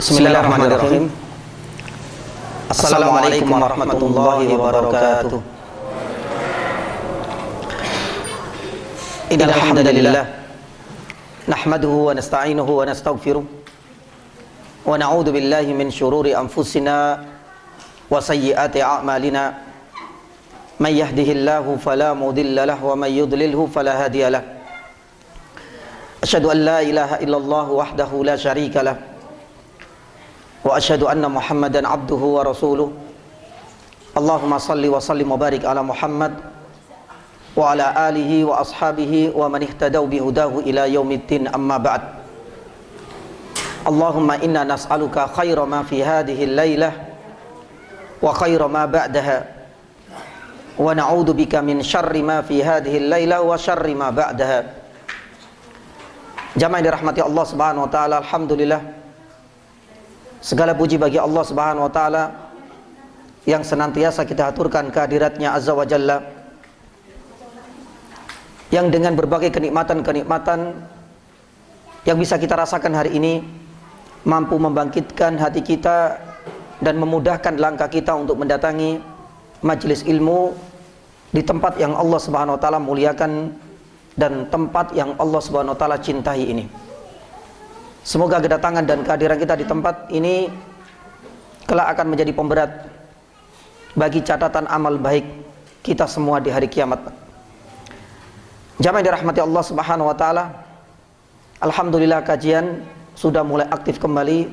Bismillahirrahmanirrahim. Assalamualaikum warahmatullahi wabarakatuh. Innal hamdalillah nahmaduhu wa nasta'inuhu wa nastaghfiruh wa na'udzu billahi min shururi anfusina wa sayyiati a'malina. May yahdihillahu fala mudilla lahu wa may yudlilhu fala hadiya lahu. Asyhadu an la ilaha illallah wahdahu la syarika lahu wa asyhadu anna Muhammadan abduhu wa rasuluh. Allahumma salli wa sallim wa barik ala Muhammad wa ala alihi wa ashabihi wa man ihtadaw bihudahu ila yaumiddin, amma ba'd. Allahumma inna nas'aluka khaira ma fi hadhihi al-lailah wa khaira ma ba'daha wa na'udzu bika min syarri ma fi hadhihi al-lailah wa syarri ma ba'daha. Jamaah yang dirahmati Allah Subhanahu wa taala, alhamdulillah, segala puji bagi Allah Subhanahu wa taala yang senantiasa kita aturkan kehadiratnya Azza wa Jalla, yang dengan berbagai kenikmatan-kenikmatan yang bisa kita rasakan hari ini mampu membangkitkan hati kita dan memudahkan langkah kita untuk mendatangi majelis ilmu di tempat yang Allah Subhanahu wa taala muliakan dan tempat yang Allah Subhanahu wa taala cintai ini. Semoga kedatangan dan kehadiran kita di tempat ini kelak akan menjadi pemberat bagi catatan amal baik kita semua di hari kiamat. Jamaah yang dirahmati Allah Subhanahu wa taala, alhamdulillah kajian sudah mulai aktif kembali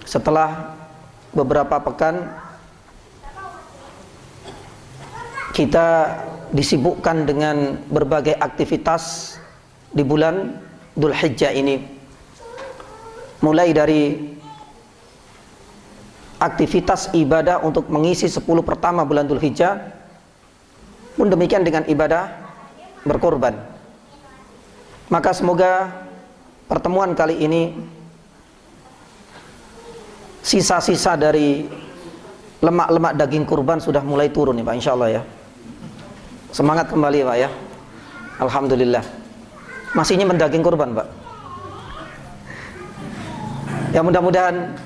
setelah beberapa pekan kita disibukkan dengan berbagai aktivitas di bulan Dzulhijjah ini. Mulai dari aktivitas ibadah untuk mengisi 10 pertama bulan Dzulhijjah, pun demikian dengan ibadah berkorban. Maka semoga pertemuan kali ini sisa-sisa dari lemak-lemak daging kurban sudah mulai turun ya Pak, insya Allah ya. Semangat kembali Pak ya. Alhamdulillah. Masih nyimpen daging kurban Pak. Ya, mudah-mudahan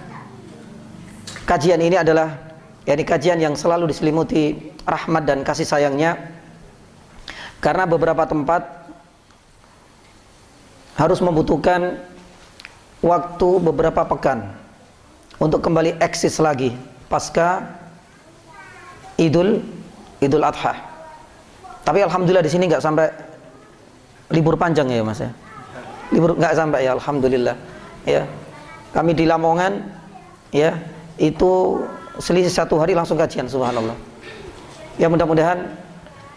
kajian ini adalah kajian yang selalu diselimuti rahmat dan kasih sayangnya, karena beberapa tempat harus membutuhkan waktu beberapa pekan untuk kembali eksis lagi pasca Idul Adha. Tapi alhamdulillah di sini nggak sampai libur panjang ya Mas ya. Libur nggak sampai ya, alhamdulillah ya. Kami di Lamongan ya, itu selisih 1 hari langsung kajian, subhanallah. Ya, mudah-mudahan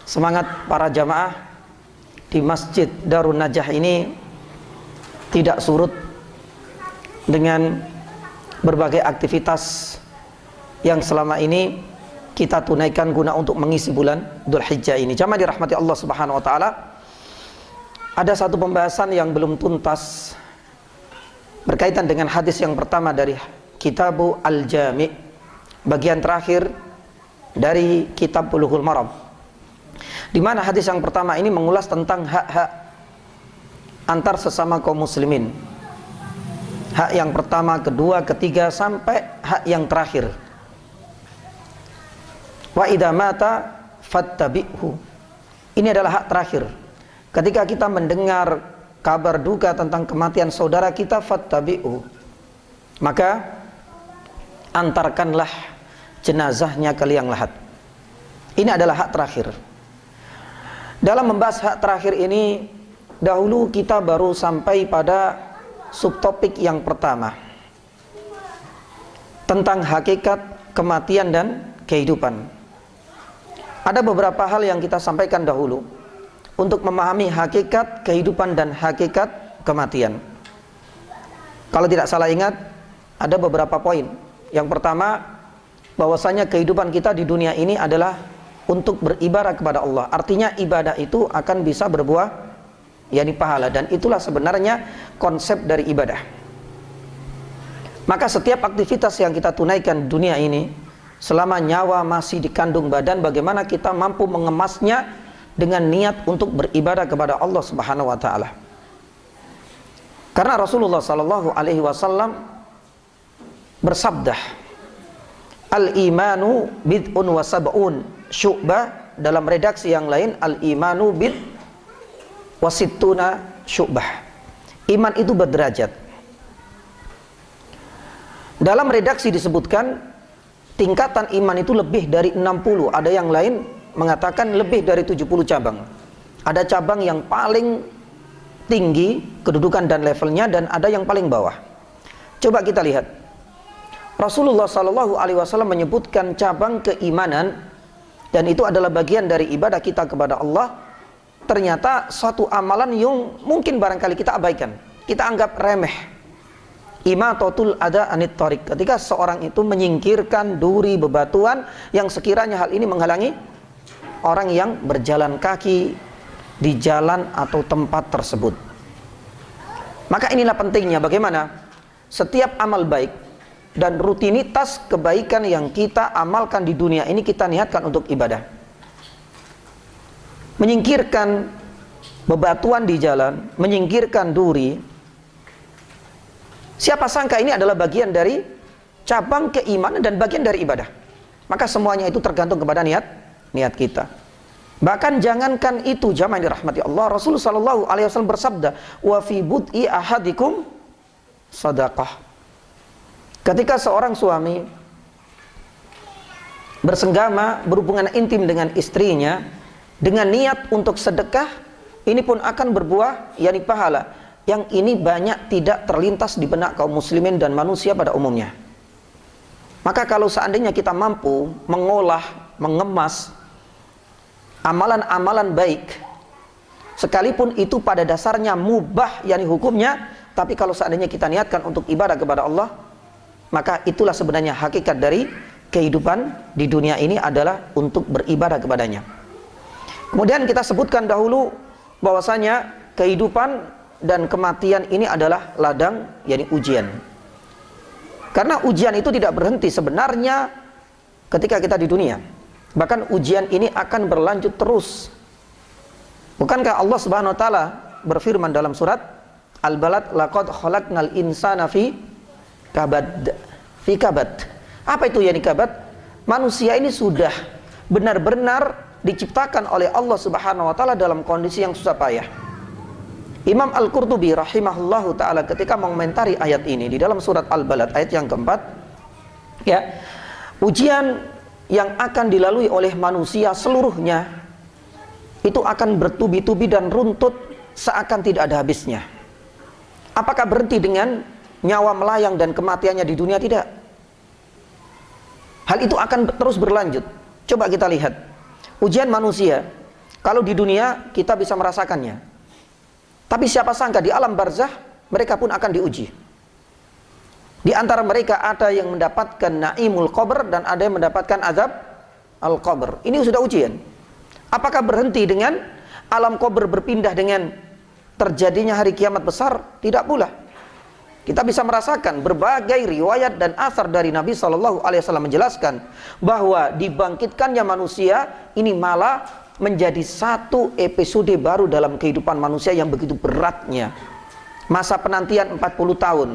semangat para jamaah di Masjid Darun Najah ini tidak surut dengan berbagai aktivitas yang selama ini kita tunaikan guna untuk mengisi bulan Dzulhijjah ini. Jamaah dirahmati Allah Subhanahu wa taala, ada satu pembahasan yang belum tuntas berkaitan dengan hadis yang pertama dari Kitabu Al-Jami', bagian terakhir dari Kitab Bulughul Maram, di mana hadis yang pertama ini mengulas tentang hak-hak antar sesama kaum muslimin. Hak yang pertama, kedua, ketiga, sampai hak yang terakhir. Wa idza mata fattabi'hu. Ini adalah hak terakhir. Ketika kita mendengar kabar duka tentang kematian saudara kita, fattabi'u, maka antarkanlah jenazahnya ke liang lahat. Ini adalah hak terakhir. Dalam membahas hak terakhir ini, dahulu kita baru sampai pada subtopik yang pertama tentang hakikat kematian dan kehidupan. Ada beberapa hal yang kita sampaikan dahulu untuk memahami hakikat kehidupan dan hakikat kematian. Kalau tidak salah ingat, ada beberapa poin. Yang pertama, bahwasanya kehidupan kita di dunia ini adalah untuk beribadah kepada Allah. Artinya ibadah itu akan bisa berbuah yakni pahala, dan itulah sebenarnya konsep dari ibadah. Maka setiap aktivitas yang kita tunaikan di dunia ini, selama nyawa masih dikandung badan, bagaimana kita mampu mengemasnya dengan niat untuk beribadah kepada Allah Subhanahu wa taala. Karena Rasulullah sallallahu alaihi wasallam bersabda, al-imanu bid'un wa sab'un syu'bah. Dalam redaksi yang lain, al-imanu bid' wa sittuna syu'bah. Iman itu berderajat. Dalam redaksi disebutkan tingkatan iman itu lebih dari 60. Ada yang lain mengatakan lebih dari 70 cabang. Ada cabang yang paling tinggi kedudukan dan levelnya, dan ada yang paling bawah. Coba kita lihat. Rasulullah SAW menyebutkan cabang keimanan, dan itu adalah bagian dari ibadah kita kepada Allah. Ternyata suatu amalan yang mungkin barangkali kita abaikan, kita anggap remeh. Imatatul adza anit thariq, ketika seorang itu menyingkirkan duri bebatuan yang sekiranya hal ini menghalangi orang yang berjalan kaki di jalan atau tempat tersebut. Maka inilah pentingnya bagaimana setiap amal baik dan rutinitas kebaikan yang kita amalkan di dunia ini kita niatkan untuk ibadah. Menyingkirkan bebatuan di jalan, menyingkirkan duri, siapa sangka ini adalah bagian dari cabang keimanan dan bagian dari ibadah. Maka semuanya itu tergantung kepada niat kita. Bahkan jangankan itu, jamaah yang dirahmati Allah, Rasulullah SAW bersabda, wa fi bud'i ahadikum sadaqah. Ketika seorang suami bersenggama, berhubungan intim dengan istrinya dengan niat untuk sedekah, ini pun akan berbuah yakni pahala. Yang ini banyak tidak terlintas di benak kaum muslimin dan manusia pada umumnya. Maka kalau seandainya kita mampu mengolah, mengemas amalan-amalan baik, sekalipun itu pada dasarnya mubah yakni hukumnya, tapi kalau seandainya kita niatkan untuk ibadah kepada Allah, maka itulah sebenarnya hakikat dari kehidupan di dunia ini adalah untuk beribadah kepadanya. Kemudian kita sebutkan dahulu bahwasanya kehidupan dan kematian ini adalah ladang yakni ujian. Karena ujian itu tidak berhenti sebenarnya ketika kita di dunia. Bahkan ujian ini akan berlanjut terus. Bukankah Allah Subhanahu wa taala berfirman dalam surat Al-Balad, laqad khalaqnal insana fi kabad. Apa itu yakni kabad? Manusia ini sudah benar-benar diciptakan oleh Allah Subhanahu wa taala dalam kondisi yang susah payah. Imam Al-Qurtubi rahimahullahu taala ketika mengomentari ayat ini di dalam surat Al-Balad ayat yang keempat, ya, ujian yang akan dilalui oleh manusia seluruhnya itu akan bertubi-tubi dan runtut seakan tidak ada habisnya. Apakah berhenti dengan nyawa melayang dan kematiannya di dunia? Tidak. Hal itu akan terus berlanjut. Coba kita lihat ujian manusia. Kalau di dunia kita bisa merasakannya, tapi siapa sangka di alam barzah mereka pun akan diuji. Di antara mereka ada yang mendapatkan naimul qabr dan ada yang mendapatkan azab al-qabr. Ini sudah ujian. Apakah berhenti dengan alam qabr berpindah dengan terjadinya hari kiamat besar? Tidak pula. Kita bisa merasakan berbagai riwayat dan asar dari Nabi SAW menjelaskan bahwa dibangkitkannya manusia ini malah menjadi satu episode baru dalam kehidupan manusia yang begitu beratnya. Masa penantian 40 tahun.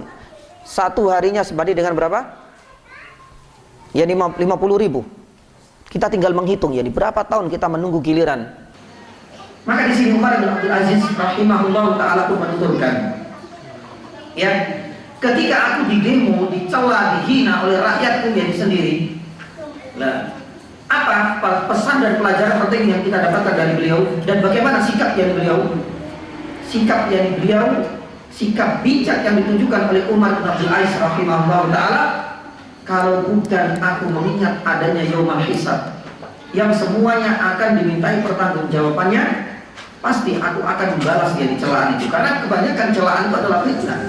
Satu harinya sebanding dengan berapa? Ya 50.000. Kita tinggal menghitung ya di berapa tahun kita menunggu giliran. Maka di sini Umar bin Abdul Aziz rahimahullah taala pun menuturkan, ya, ketika aku didemo, dicela, dihina oleh rakyatku yang sendiri. Nah, apa pesan dan pelajaran penting yang kita dapatkan dari beliau dan bagaimana sikap yang beliau? Sikap yang beliau, sikap bijak yang ditunjukkan oleh Umar bin Abdul Aziz rahimahullah taala, kalau bukan aku mengingat adanya yaumul hisab yang semuanya akan dimintai pertanggungjawabannya, pasti aku akan membalas dari celaan itu. Karena kebanyakan celaan itu adalah fitnah.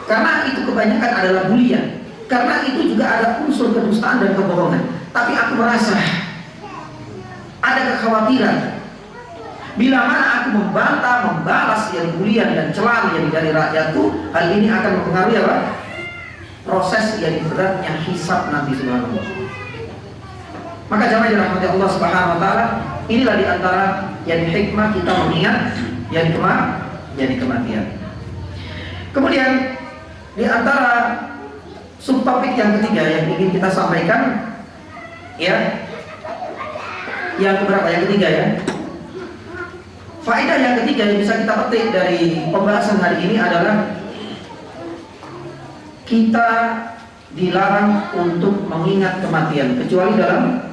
Karena itu kebanyakan adalah bulian. Karena itu juga ada unsur kedustaan dan kebohongan. Tapi aku merasa ada kekhawatiran bila mana aku membantah, membalas yang bulian dan celaan yang dari rakyatku, hal ini akan mempengaruhi apa? Proses yang beratnya hisab nanti subhanallah. Maka jamaah yang dirahmati Allah Subhanahu wa taala, inilah di antara yang hikmah kita mengingat yang kematian. Kemudian di antara subtopik yang ketiga yang ingin kita sampaikan, ya, yang keberapa? Yang ketiga, ya. Faedah yang ketiga yang bisa kita petik dari pembahasan hari ini adalah kita dilarang untuk mengingat kematian kecuali dalam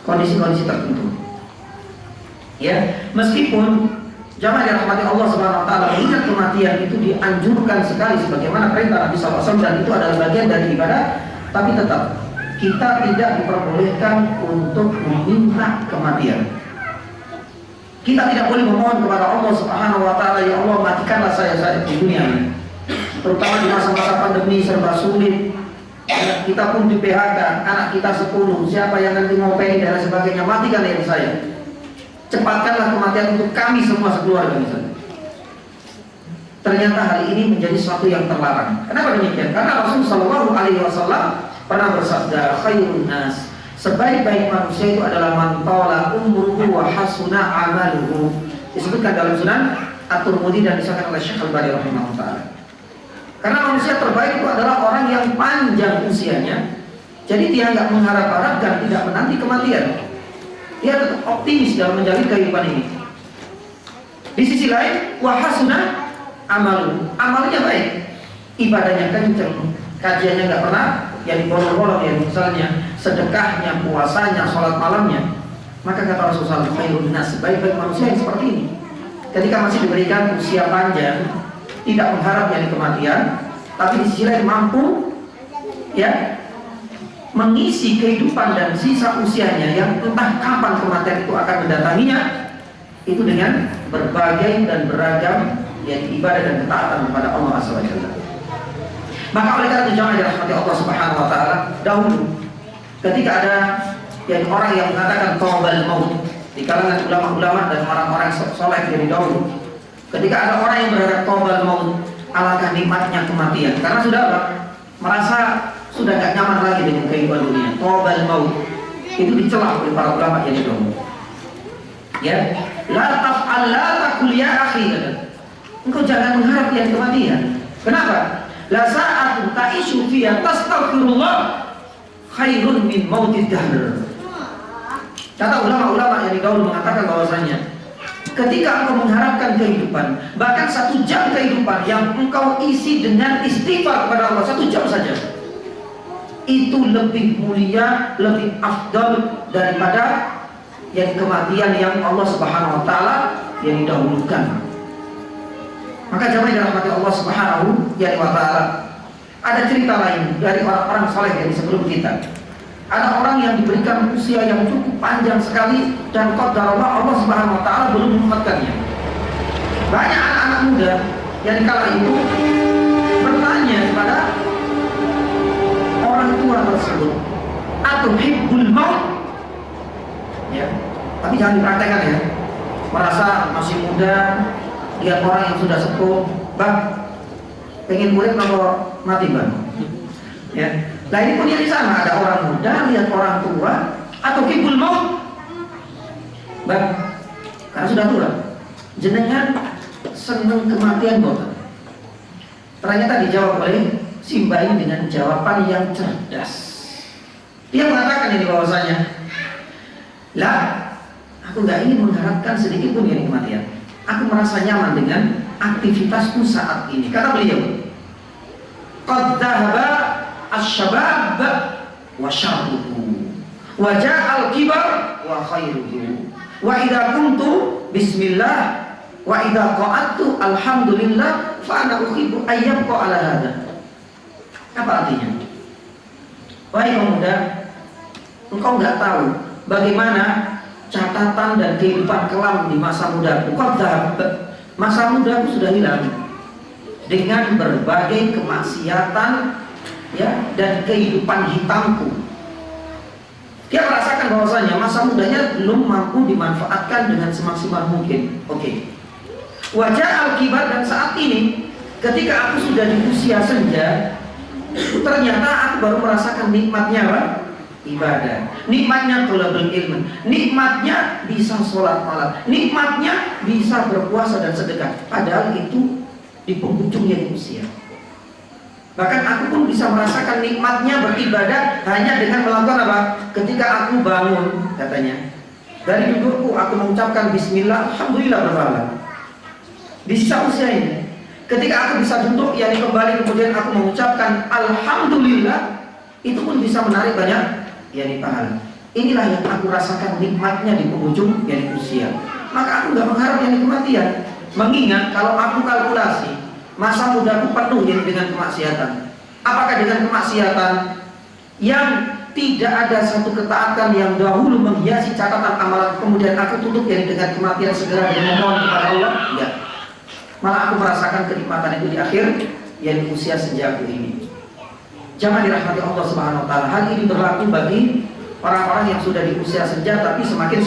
kondisi-kondisi tertentu. Ya, meskipun jamaah dirahmati Allah Subhanahu wa taala, mengingat kematian itu dianjurkan sekali sebagaimana perintah Nabi SAW, dan itu adalah bagian dari ibadah, tapi tetap kita tidak diperbolehkan untuk meminta kematian. Kita tidak boleh memohon kepada Allah Subhanahu wa taala, ya Allah matikanlah saya di dunia ini. Terutama di masa-masa pandemi serba sulit. Kita pun di PHK, anak kita 10, siapa yang nanti mau pengen dan sebagainya, matikan yang saya. Cepatkanlah kematian untuk kami semua sekeluarga misalnya. Ternyata hal ini menjadi sesuatu yang terlarang. Kenapa demikian? Karena Rasulullah SAW pernah bersabda, khairun nas, sebaik-baik manusia itu adalah man tala umruhu wa hasuna amaluhu. Disebutkan dalam Sunan At-Tirmidzi dan disahkan oleh Syekh Al-Albani rahimahullah taala. Karena manusia terbaik itu adalah orang yang panjang usianya. Jadi dia nggak mengharap-harap dan tidak menanti kematian. Dia tetap optimis dalam menjalani kehidupan ini. Di sisi lain, wa hasuna amaluhu, amalnya baik, ibadahnya kenceng, kajiannya nggak pernah yang dibolong-bolong, ya, misalnya sedekahnya, puasanya, sholat malamnya. Maka kata Rasulullah, khairun nas, sebaik-baik manusia yang seperti ini ketika masih diberikan usia panjang, tidak mengharap yang kematian, tapi di sisi lain mampu, ya, mengisi kehidupan dan sisa usianya yang entah kapan kematian itu akan mendatanginya, itu dengan berbagai dan beragam yang ibadah dan ketaatan kepada Allah SWT. Maka oleh karena itu jangan dirahmati Allah Subhanahu wa taala, dahulu ketika ada yang orang yang mengatakan tawbal maut di kalangan ulama-ulama dan orang-orang soleh dari dahulu, ketika ada orang yang berharap tawbal maut, alangkah nikmatnya kematian, karena sudah merasa sudah gak nyaman lagi dengan kehidupan dunia. Tawbal maut itu dicela oleh para ulama yang dahulu. Ya, la taf'al la taqul ya akhi, engkau jangan mengharap yang kematian. Kenapa? La sa'atun ta'ishu fiha tastaghfirullah khairun min mautid dahr. Kata ulama-ulama yang dahulu mengatakan bahwasanya ketika engkau mengharapkan kehidupan, bahkan 1 jam kehidupan yang engkau isi dengan istighfar kepada Allah, 1 jam saja, itu lebih mulia, lebih afdal daripada yang kematian yang Allah Subhanahu wa taala yang didahulukan. Maka jamaah dirahmati Allah Subhanahu wa taala, ada cerita lain dari orang-orang saleh yang sebelum kita. Ada orang yang diberikan usia yang cukup panjang sekali dan qadarullah Allah Subhanahu wa taala belum mengumatkannya. Banyak anak-anak muda yang kala itu bertanya kepada orang tua tersebut, atuhibbul maut? Ya, tapi jangan dipraktekkan, ya. Merasa masih muda, lihat orang yang sudah sepuh, bang, pengen murid kalau mati, bang. Ya, nah ini pun yang di sana ada orang muda lihat orang tua, atau kibul maut, bang, karena sudah tua, jenengan seneng kematian boten? Ternyata dijawab oleh si bayi dengan jawaban yang cerdas. Dia mengatakan ini bahwasanya, lah, aku nggak ingin mengharapkan sedikit pun yang kematian. Aku merasa nyaman dengan aktivitasku saat ini. Kata beliau, qad dhahaba asy-syabab wa syarruhu wa ja'al kibar wa khairuhu wa idza kuntu bismillah wa idza qa'adtu alhamdulillah fa ana uhibbu ayyabqa ala hada. Apa artinya? Wahai kaum muda, engkau nggak tahu bagaimana catatan dan kehidupan kelam di masa mudaku. Masa mudaku sudah hilang dengan berbagai kemaksiatan, ya, dan kehidupan hitamku. Dia merasakan bahwasanya masa mudanya belum mampu dimanfaatkan dengan semaksimal mungkin. Oke. Wajah al-kibar, dan saat ini ketika aku sudah di usia senja, ternyata aku baru merasakan nikmatnya apa? Ibadah, nikmatnya thalabul ilmu, nikmatnya bisa sholat malam, nikmatnya bisa berpuasa dan sedekah. Padahal itu di penghujungnya usia. Bahkan aku pun bisa merasakan nikmatnya beribadah hanya dengan melakukan apa? Ketika aku bangun, katanya, dari dudukku aku mengucapkan Bismillah, Alhamdulillah berpahala. Di sisa usia ini, ketika aku bisa duduk, yakni kembali kemudian aku mengucapkan Alhamdulillah, itu pun bisa menarik banyak yakni pahala. Inilah yang aku rasakan nikmatnya di penghujung yakni usia. Maka aku nggak mengharap yakni kematian. Mengingat kalau aku kalkulasi masa mudaku penuh yakni dengan kemaksiatan. Apakah dengan kemaksiatan yang tidak ada satu ketaatan yang dahulu menghiasi catatan amalan, kemudian aku tutup yakni dengan kematian segera dan memohon kepada Allah? Ya. Malah aku merasakan kenikmatan itu di akhir yakni usia senjaku ini. Jangan dirahmati Allah Subhanahu wa taala. Hal ini berlaku bagi orang-orang yang sudah di usia senja tapi semakin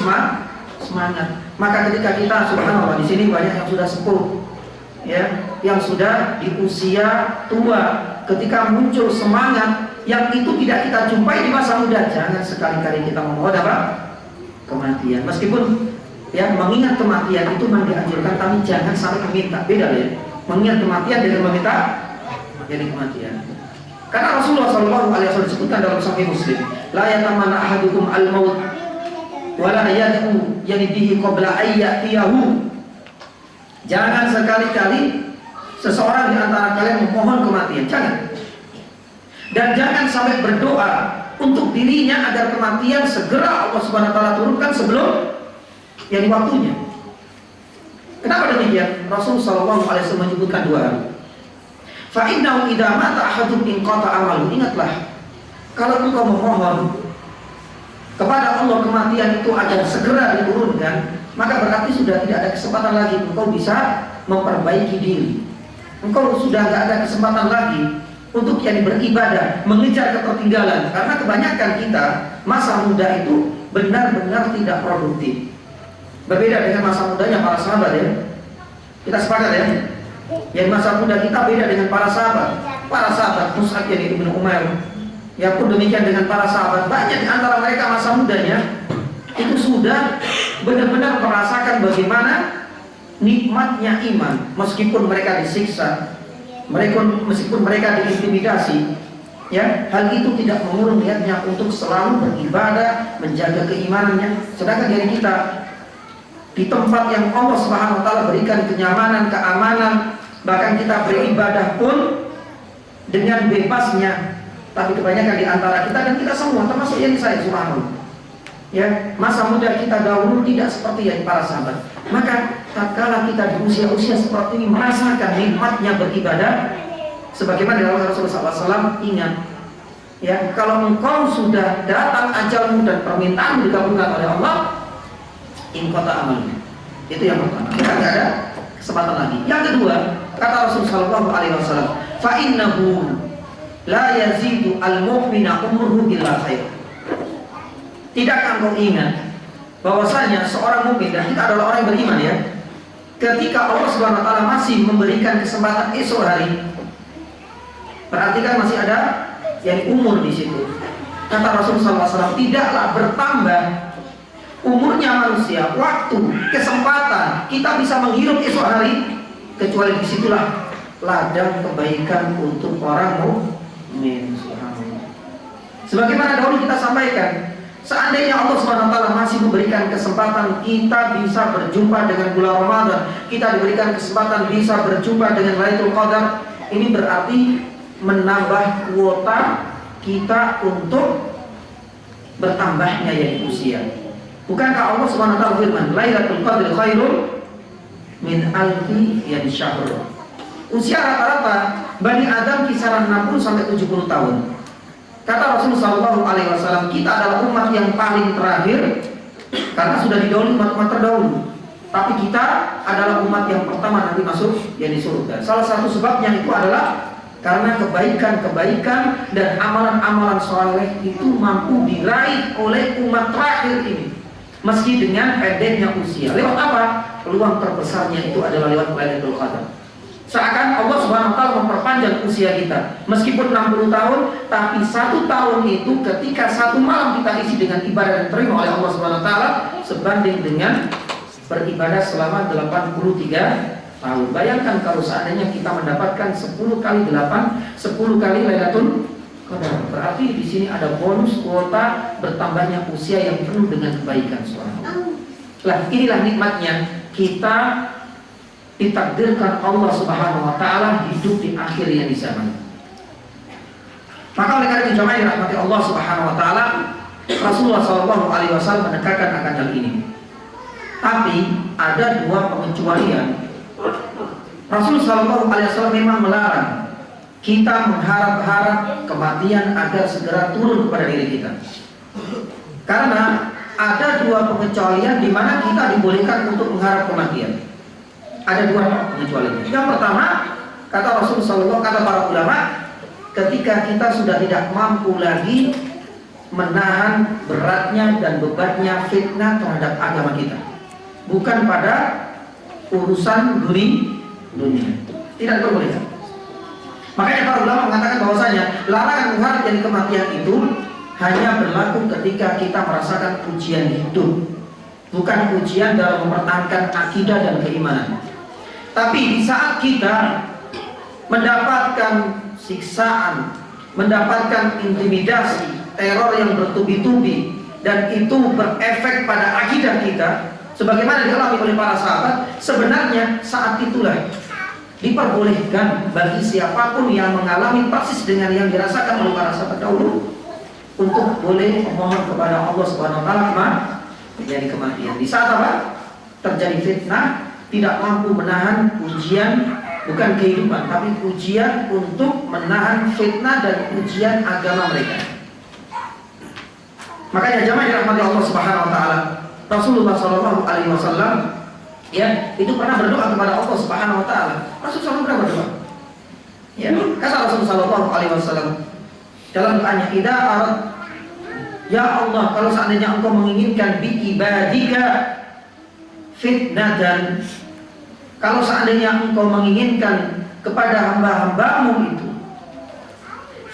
semangat. Maka ketika kita subhanallah di sini banyak yang sudah sepuh, ya, yang sudah di usia tua, ketika muncul semangat yang itu tidak kita jumpai di masa muda, jangan sekali-kali kita memohon apa? Kematian. Meskipun ya mengingat kematian itu memang dianjurkan, tapi jangan sampai meminta. Beda ya. Mengingat kematian dengan meminta jadi kematian. Karena Rasulullah SAW disebutkan dalam Sahih Muslim, la yatamanna ahadukum al-maut wa la yad'u bihi qabla ayyatiyahu. Jangan sekali-kali seseorang di antara kalian memohon kematian, jangan. Dan jangan sampai berdoa untuk dirinya agar kematian segera Allah Subhanahu wa taala turunkan sebelum yang waktunya. Kenapa demikian? Rasulullah SAW menyebutkan dua hal. Fa'innahu idza mata ahadun inqata amalu. Ingatlah, kalau engkau memohon kepada Allah kematian itu agar segera diturunkan, maka berarti sudah tidak ada kesempatan lagi engkau bisa memperbaiki diri. Engkau sudah tidak ada kesempatan lagi untuk yang beribadah, mengejar ketertinggalan. Karena kebanyakan kita masa muda itu benar-benar tidak produktif. Berbeda dengan masa mudanya para sahabat ya. Kita sepakat ya. Yang masa muda kita beda dengan para sahabat. Para sahabat Mus'ab bin Umair, ya pun demikian dengan para sahabat. Banyak di antara mereka masa mudanya itu sudah benar-benar merasakan bagaimana nikmatnya iman, meskipun mereka disiksa, meskipun mereka diintimidasi. Ya, hal itu tidak mengurung niatnya untuk selalu beribadah, menjaga keimanannya. Sedangkan dari kita di tempat yang Allah Subhanahu wa taala berikan kenyamanan, keamanan, bahkan kita beribadah pun dengan bebasnya. Tapi kebanyakan di antara kita dan kita semua, termasuk yang saya subhanallah, ya, masa muda kita dahulu tidak seperti yang para sahabat. Maka tatkala kita di usia-usia seperti ini merasakan nikmatnya beribadah, sebagaimana dalam Rasulullah SAW, ingat, ya, kalau engkau sudah datang ajalmu dan permintaan dikabulkan oleh Allah, inqata amalnya. Itu yang pertama. Kita tidak ada kesempatan lagi. Yang kedua, kata Rasulullah SAW, fa innahu la yazidu al-mu'mina umruhu illa khair. Tidakkah engkau ingat bahwasanya seorang mukmin, dan kita adalah orang yang beriman ya, ketika Allah Subhanahu wa taala masih memberikan kesempatan esok hari, berarti kan masih ada yang umur di situ. Kata Rasulullah SAW, tidaklah bertambah umurnya manusia, waktu, kesempatan kita bisa menghirup esok hari, kecuali disitulah ladang kebaikan untuk orang mukmin. Sebagaimana dahulu kita sampaikan, seandainya Allah SWT masih memberikan kesempatan kita bisa berjumpa dengan bulan Ramadan, kita diberikan kesempatan bisa berjumpa dengan Lailatul Qadar, ini berarti menambah kuota kita untuk bertambahnya yang usia. Bukankah Allah Subhanahu wa taala firman, Lailatul Qadri khairun min alfi syahr. Usia rata-rata Bani Adam kisaran 60 sampai 70 tahun. Kata Rasulullah SAW, kita adalah umat yang paling terakhir karena sudah didahului umat-umat terdahulu. Tapi kita adalah umat yang pertama nanti masuk yang di surga. Salah satu sebabnya itu adalah karena kebaikan-kebaikan dan amalan-amalan soleh itu mampu diraih oleh umat terakhir ini. Meski dengan pendeknya usia. Lewat apa? Peluang terbesarnya itu adalah lewat Lailatul Qadar. Seakan Allah Subhanahu wa taala memperpanjang usia kita. Meskipun 60 tahun, tapi 1 tahun itu ketika 1 malam kita isi dengan ibadah dan terima oleh Allah Subhanahu wa taala sebanding dengan beribadah selama 83 tahun. Bayangkan kalau seandainya kita mendapatkan 10 kali 8, 10 kali Lailatul Qadar. Berarti di sini ada bonus kuota bertambahnya usia yang penuh dengan kebaikan seorang. Lah, inilah nikmatnya kita ditakdirkan Allah Subhanahu wa taala hidup di akhir yang di zaman. Maka oleh karena itu jemaah dirahmati Allah Subhanahu wa taala, Rasulullah SAW menekankan akan hal ini. Tapi ada dua pengecualian. Rasulullah SAW memang melarang kita mengharap-harap kematian agar segera turun kepada diri kita. Karena ada dua pengecualian di mana kita dibolehkan untuk mengharap kematian. Ada dua pengecualian. Yang pertama, kata Rasulullah, kata para ulama, ketika kita sudah tidak mampu lagi menahan beratnya dan bebannya fitnah terhadap agama kita, bukan pada urusan dunia, tidak diperbolehkan. Makanya para ulama mengatakan bahwasanya larangan mengharap dari kematian itu hanya berlaku ketika kita merasakan ujian hidup, bukan ujian dalam mempertahankan akidah dan keimanan. Tapi di saat kita mendapatkan siksaan, mendapatkan intimidasi, teror yang bertubi-tubi, dan itu berefek pada akidah kita, sebagaimana dialami oleh para sahabat, sebenarnya saat itulah diperbolehkan bagi siapapun yang mengalami persis dengan yang dirasakan oleh para sahabat dahulu untuk boleh memohon kepada Allah Subhanahu wa taala menjadi kematian. Di saat apa? Terjadi fitnah, tidak mampu menahan ujian, bukan kehidupan, tapi ujian untuk menahan fitnah dan ujian agama mereka. Makanya jamaah dirahmati Allah Subhanahu wa taala, Rasulullah SAW ya, itu pernah berdoa kepada Allah Subhanahu wa taala. Rasulullah pernah berdoa. Ya, kata Rasulullah SAW dalam doanya, "Idza arad ya Allah, kalau seandainya Engkau menginginkan bi ibadika fitnatan, kalau seandainya Engkau menginginkan kepada hamba-hambamu itu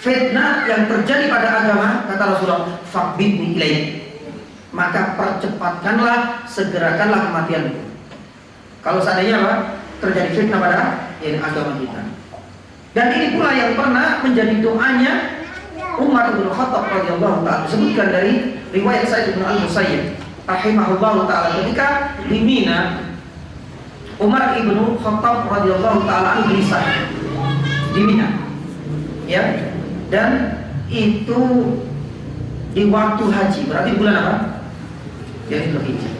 fitnah yang terjadi pada agama," kata Rasulullah, "faqbidni ilaih," maka percepatkanlah, segerakanlah kematianku. Kalau seandainya apa? Terjadi fitnah pada agama kita. Dan ini pula yang pernah menjadi doanya Umar bin Khattab radhiyallahu taala. Disebutkan dari riwayat Sa'id bin Al-Musayyib rahimahullahu taala, ketika di Mina, Umar bin Khattab radhiyallahu taala gelisah di Mina. Ya. Dan itu di waktu haji, berarti bulan apa? Yang Dzulhijjah.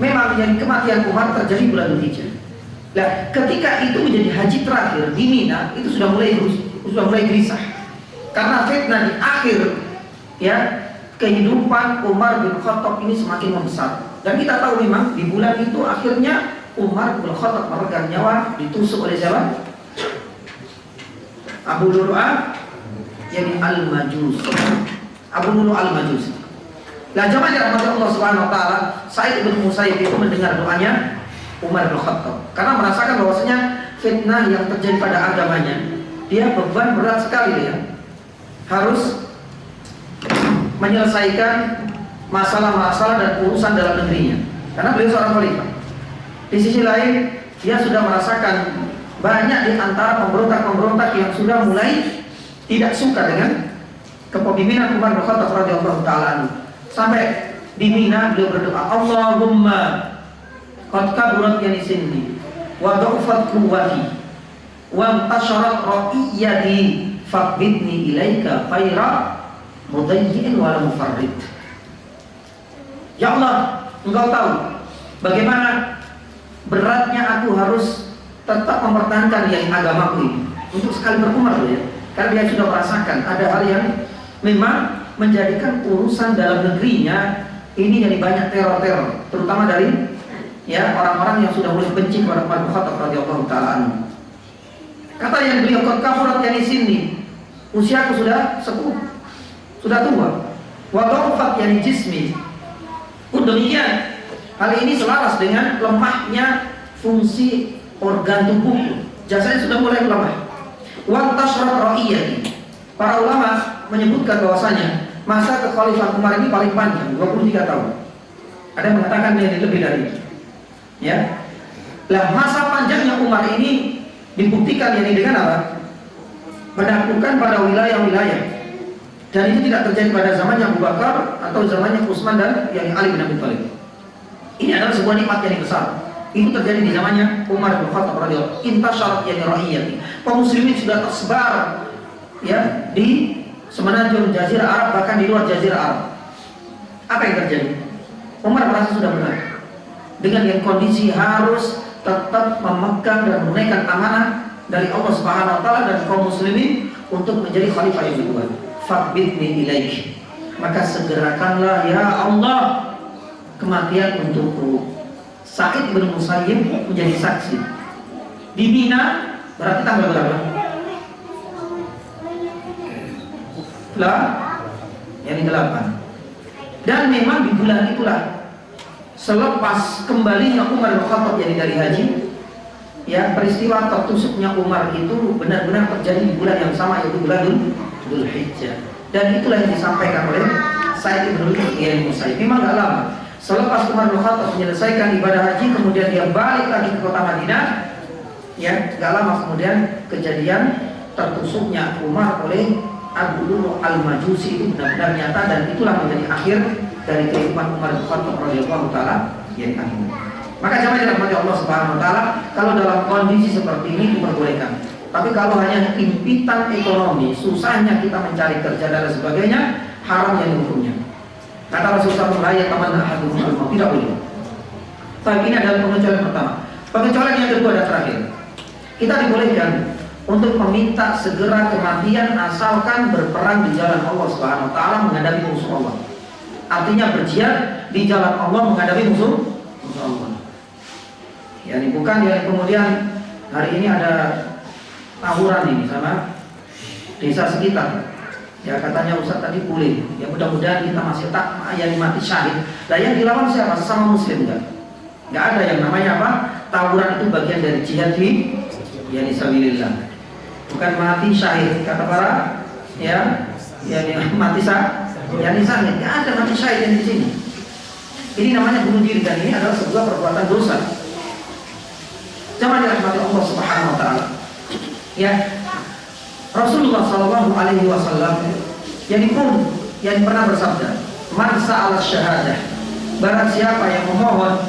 Memang yang kematian Umar terjadi bulan Dzulhijjah. Nah, ketika itu menjadi haji terakhir di Mina, itu sudah mulai gelisah. Karena fitnah di akhir ya kehidupan Umar bin Khattab ini semakin membesar. Dan kita tahu memang di bulan itu akhirnya Umar bin Khattab meregang nyawa, ditusuk oleh siapa? Abu Lu'lu'ah yani Al-Majus. Abu Lu'lu'ah Al-Majus. Nah, jemaah dirahmati Allah Subhanahu wa taala, Sa'id bin Musayyib itu mendengar doanya Umar bin Khattab karena merasakan bahwasanya fitnah yang terjadi pada agamanya, dia beban berat sekali ya. Harus menyelesaikan masalah-masalah dan urusan dalam negerinya karena beliau seorang khalifah. Di sisi lain, dia sudah merasakan banyak di antara pemberontak-pemberontak yang sudah mulai tidak suka dengan kepemimpinan Umar bin Khattab radhiyallahu taala. Sampai di Mina beliau berdoa, "Allahumma qad kaburat yani sinni wa dha'ufat quwwati wa intasharat ra'iyati faqbidni ilaika khaira mudayyin wa mufarrid." Ya Allah, Engkau tahu bagaimana beratnya aku harus tetap mempertahankan yang agamaku ini. Untuk sekali berumar ya, karena dia sudah merasakan ada hal yang memang menjadikan urusan dalam negerinya ini jadi banyak teror-teror, terutama dari ya orang-orang yang sudah mulai benci kepada Umar bin Khattab radhiyallahu taala anhu. Kata yang beliau, "Qad kafurat yani sini," usiaku sudah sepuh, sudah tua. "Wa dha'ufat yani jismi." Pun demikian, hal ini selaras dengan lemahnya fungsi organ tubuhku, jasanya sudah mulai lemah. "Wa tashrat ra'iyati." Para ulama menyebutkan bahwasanya masa kekhalifahan Umar ini paling panjang, 23 tahun. Ada yang mengatakan ini lebih dari itu. Ya. Lah masa panjangnya Umar ini dibuktikan yakni dengan apa? Menaklukkan pada wilayah-wilayah. Dan itu tidak terjadi pada zamannya Abu Bakar atau zamannya Utsman dan yakni Ali bin Abi Thalib. Ini adalah sebuah nikmat yang besar. Itu terjadi di zamannya Umar bin Khattab radhiyallahu anhu. Intasyarat yakni ra'iyyah. Kaum muslimin sudah tersebar ya di semenanjung Jazirah Arab, bahkan di luar Jazirah Arab. Apa yang terjadi? Umar merasa sudah benar dengan yang kondisi harus tetap memegang dan menunaikan amanah dari Allah Subhanahu wa taala dan kaum muslimin untuk menjadi khalifah yang kedua. Fabitni ilaik. Maka segerakanlah ya Allah kematian untukku. Sa'id bin Musayyib menjadi saksi. Di Mina berarti tanggal berapa? Yang 8. Dan memang di bulan itulah selepas kembalinya Umar bin Khattab dari haji, ya peristiwa tertusuknya Umar itu benar-benar terjadi di bulan yang sama, yaitu bulan Dzulhijjah. Dan itulah yang disampaikan oleh Sa'id bin Musayyib. Memang gak lama selepas Umar bin Khattab menyelesaikan ibadah haji, kemudian dia balik lagi ke kota Madinah, ya gak lama kemudian kejadian tertusuknya Umar oleh Abu Lu'lu' al-Majusi itu benar-benar nyata, dan itulah menjadi akhir dari kehidupan Umar bin Khattab radhiyallahu taala yang akhir. Maka jamaah dirahmati Allah Subhanahu wa taala, kalau dalam kondisi seperti ini diperbolehkan. Tapi kalau hanya impitan ekonomi, susahnya kita mencari kerja dan sebagainya, haram yang hukumnya. Kata Rasulullah SAW, tamanna ahadukum al-maut, tidak boleh. Tapi ini adalah pengecualian pertama. Pengecualian yang kedua dan terakhir, kita dibolehkan untuk meminta segera kematian asalkan berperang di jalan Allah Subhanahu wa taala menghadapi musuh Allah. Artinya berjihad di jalan Allah menghadapi musuh Allah. Ya, ini bukan ya kemudian hari ini ada tawuran ini sama desa sekitar. Ya katanya Ustaz tadi boleh. Ya mudah-mudahan kita masih tak yang mati syahid. Lah yang dilawan siapa? Sesama muslim enggak? Enggak ada yang namanya apa? Tawuran itu bagian dari jihad fi sabilillah. Bukan mati syahid kata para ya mati syahid. Enggak ada mati syahid yang di sini. Ini namanya bunuh diri, dan ini adalah sebuah perbuatan dosa. Jangan dirahmati Allah Subhanahu wa taala. Ya. Rasulullah sallallahu alaihi wasallam yang pernah bersabda, "Man sa'ala syahadah." Barang siapa yang memohon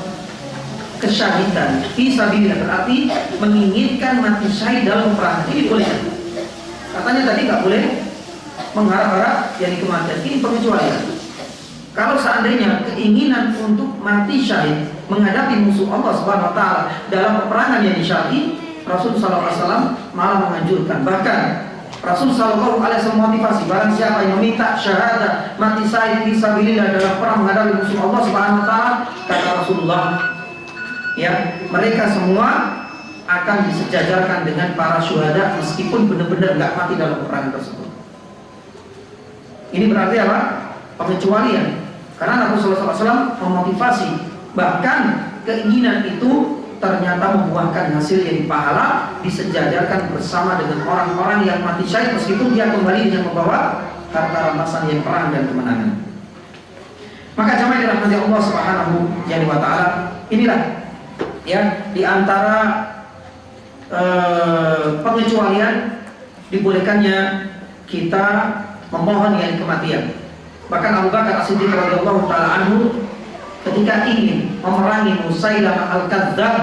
kesyahidan fi sabilillah, berarti menginginkan mati syahid dalam perang. Ini boleh. Katanya tadi enggak boleh mengharap-harap yang kematian. Ini pengecualian. Kalau seandainya keinginan untuk mati syahid menghadapi musuh Allah Subhanahu wa taala dalam peperangan yang disyar'i, Rasul sallallahu alaihi wasallam malah menganjurkan. Bahkan Rasul sallallahu alaihi wasallam motivasi barang siapa yang meminta syahadah mati syahid fi sabilillah dalam perang menghadapi musuh Allah Subhanahu wa taala, kata Rasulullah, ya, mereka semua akan disejajarkan dengan para syuhada meskipun benar-benar enggak mati dalam peperangan tersebut. Ini berarti apa? Pengecualian. Karena Nabi sallallahu alaihi wasallam memotivasi, bahkan keinginan itu ternyata membuahkan hasil yang pahala, disejajarkan bersama dengan orang-orang yang mati syahid meskipun dia kembali dengan membawa harta rampasan yang perang dan kemenangan. Maka jamaah dirahmati Allah Subhanahu wa taala, inilah ya di antara pengecualian dibolehkannya kita memohon yang kematian. Bahkan Abu Bakar As-Siddiq radhiyallahu taala anhu ketika ingin memerangi Musailamah al-Kadzdzab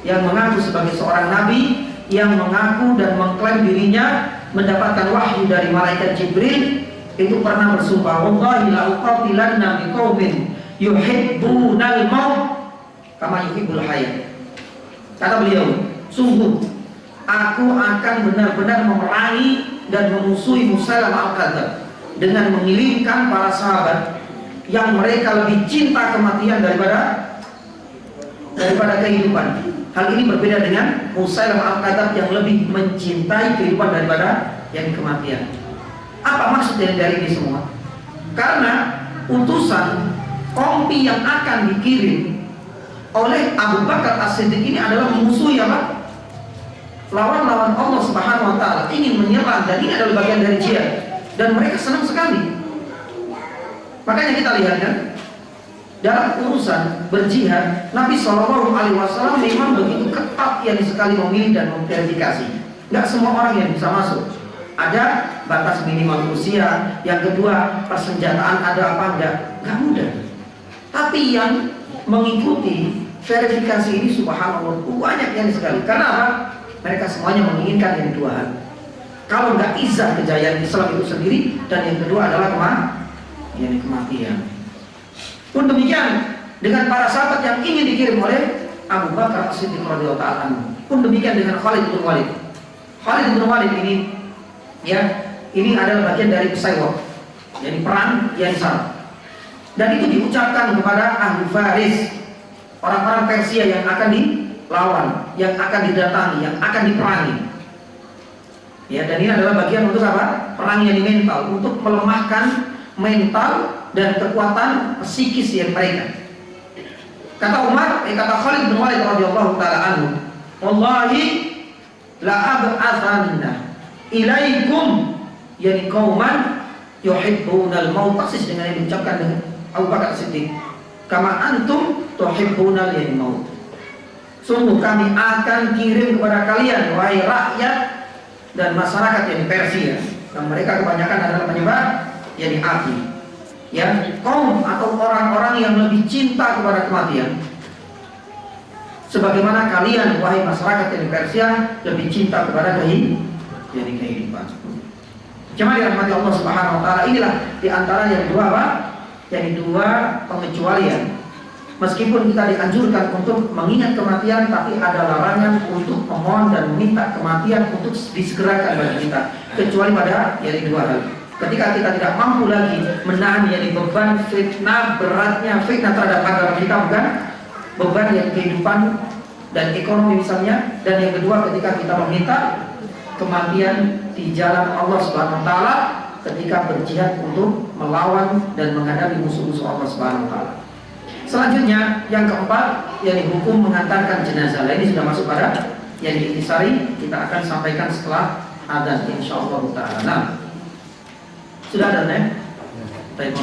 yang mengaku sebagai seorang nabi, yang mengaku dan mengklaim dirinya mendapatkan wahyu dari malaikat Jibril, itu pernah bersumpah, "Wallahi la uqatilanna biqaumin yuhibbunal maut kama yuhibbul hayat." Kata beliau, sungguh aku akan benar-benar memerangi dan memusuhi Musailamah al-Kadzdzab dengan mengirimkan para sahabat yang mereka lebih cinta kematian daripada kehidupan. Hal ini berbeda dengan Musailamah al-Kadzdzab yang lebih mencintai kehidupan daripada yang kematian. Apa maksud dari ini semua? Karena utusan kompi yang akan dikirim oleh Abu Bakar As-Siddiq ini adalah memusuhi apa? Lawan-lawan Allah Subhanahu wa taala, ingin menyerang, dan ini adalah bagian dari jihad. Dan mereka senang sekali. Makanya kita lihat kan, dalam urusan berjihad, Nabi SAW memang begitu ketat yang sekali memilih dan memverifikasi. Nggak semua orang yang bisa masuk. Ada batas minimal usia. Yang kedua, persenjataan ada apa enggak? Nggak mudah. Tapi yang mengikuti verifikasi ini subhanallah banyak yang sekali. Karena apa? Mereka semuanya menginginkan yang dua hal. Kalau nggak izah kejayaan Islam itu sendiri, dan yang kedua adalah kematian. Pun demikian dengan para sahabat yang ingin dikirim oleh Abu Bakar As-Siddiq radhiyallahu ta'ala anhu. Pun demikian dengan Khalid bin Walid. Khalid bin Walid ini, ya, ini adalah bagian dari Pesawat, jadi perang Yaisar. Dan itu diucapkan kepada ahli Faris, orang-orang Persia yang akan dilawan, yang akan didatangi, yang akan diperangi. Ya, dan ini adalah bagian untuk apa? Perang yang mental, untuk melemahkan mental dan kekuatan psikis yang mereka. Kata kata Khalid bin Walid radhiyallahu taala anhu, "Wallahi la ab'athanna ilaikum yani qauman yuhibbunal maut." Persis dengan yang diucapkan dengan Abu Bakar Siddiq, "Kama antum tuhibbunal maut." Sungguh kami akan kirim kepada kalian wahai rakyat dan masyarakat yang di Persia, dan mereka kebanyakan adalah penyebab yakni api. Ya, kaum atau orang-orang yang lebih cinta kepada kematian. Sebagaimana kalian wahai masyarakat yang di Persia lebih cinta kepada kehidupan. Cuma dirahmati Allah Subhanahu wa taala, inilah di antara yang dua apa? Yang dua pengecualian. Meskipun kita dianjurkan untuk mengingat kematian, tapi ada larangan untuk memohon dan meminta kematian untuk disegerakan bagi kita, kecuali pada yang dua hal. Ketika kita tidak mampu lagi menahan yang beban fitnah, beratnya fitnah terhadap agama kita, bukan beban yang kehidupan dan ekonomi misalnya. Dan yang kedua, ketika kita meminta kematian di jalan Allah Subhanahu wa taala, ketika berjihad untuk melawan dan menghadapi musuh-musuh Allah Subhanahu wa taala. Selanjutnya yang keempat, yakni hukum mengantarkan jenazah. Ini sudah masuk pada yang intisari, kita akan sampaikan setelah adzan insyaallah taala. Nah, sudah ada nih? Baik,